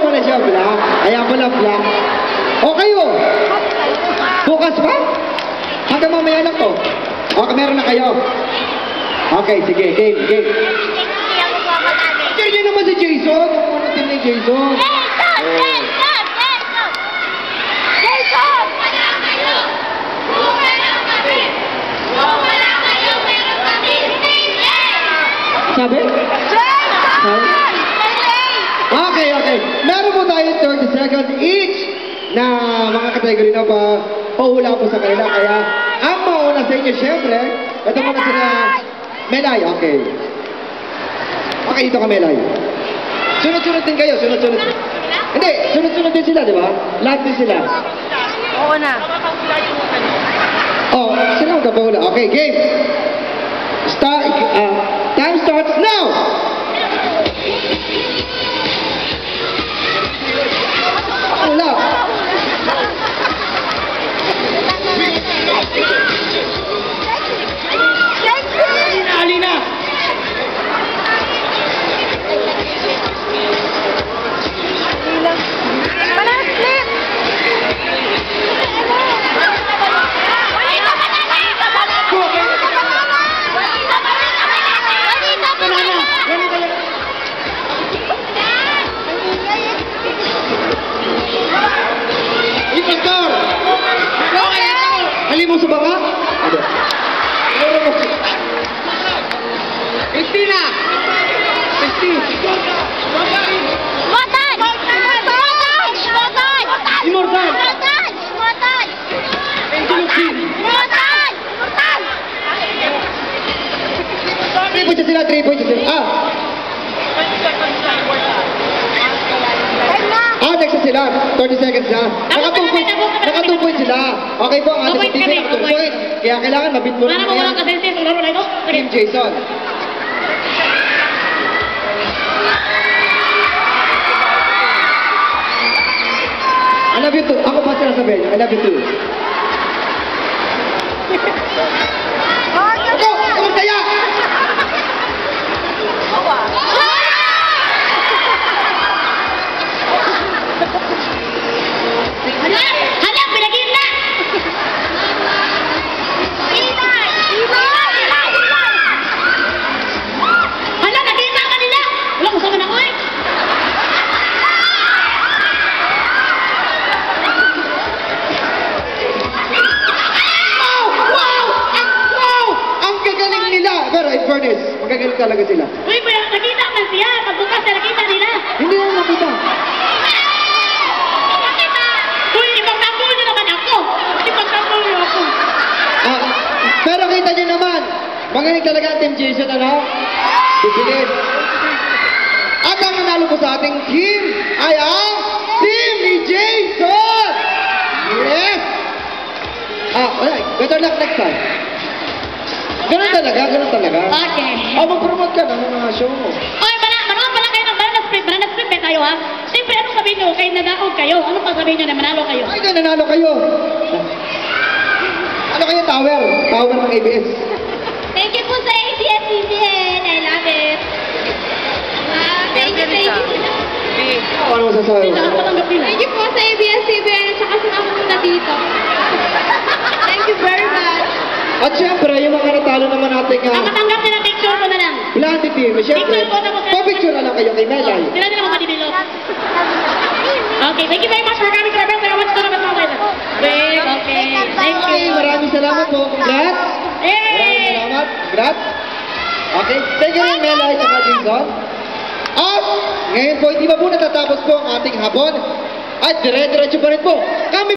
pala siya, black. Ayan pala, black. O kayo? Bukas pa? Hanggang mamaya lang po. Okay, meron na kayo. Okay, sige, game. Kaya naman si Jason. Ano team ni Jason? Sabi? Okay. Meron po tayo 30 seconds each na mga kategory na pauhula po sa kanila. Kaya ang mauna sa inyo, syempre, ito muna sila Melay. Okay, ito ka Melay. Sunod-sunod din kayo, sunod-sunod. Hindi, sunod-sunod din sila, di ba? Lahat din sila. Oo na. Oh, sila ang kapahula. Okay, game. Time starts now! Wala. Alina! Halin mo sa baka? Christina! Immortal! Three points sila. Next sila. 30 seconds na. Naka 2 points sila. Okay po, ang ating team naka 2 points. Kaya kailangan mabit mo na yan. Team Jason. I love you too. Ako pa sila sabihin. I love you too. Ako! Masaya! Hanap! Pinagin na! Hala, nakita ka nila! Wala ko sama na ko eh! Wow! Ang gagaling nila! Pero in fairness, magagaling talaga sila. Uy, nakita man siya! Pagbukas na nakita nila! Hindi na nakita. Pero kita nyo naman, magaling talaga ang Team Jason, ano? Bisigit. At ang nanalo po sa ating team ay ang Team ni Jason! Yes! Wala. Better luck next time. Ganun talaga. Okay. Mag-promote ka ng mga show mo. Oy, manood pala kayo ng banana split tayo ha. Siyempre, anong sabihin nyo? Kayo nadaog kayo. Anong pasabihin nyo na manalo kayo? Ay, nanalo kayo. Ano kayo, tower? Tower ng ABS. Thank you po sa ABS-CBN. I love it. Thank you. Ano masasabi? Thank you po sa ABS-CBN at saka sumama po na dito. Thank you very much. At syempre, yung mga natalo naman natin nga. Nakatanggap na ng picture ko na lang. Blondie team. Syempre, pa-picture na lang kayo kay Melay. Sila din ako madidilo. Okay, thank you very much for coming to our best. I want to talk about it. Okay, thank you. Maraming salamat po. Congrats. Maraming salamat. Congrats. Okay, thank you rin Melay at Jason. At ngayon po, hindi ba po natatapos po ang ating hapon? At dire-diretso pa rin po. Kami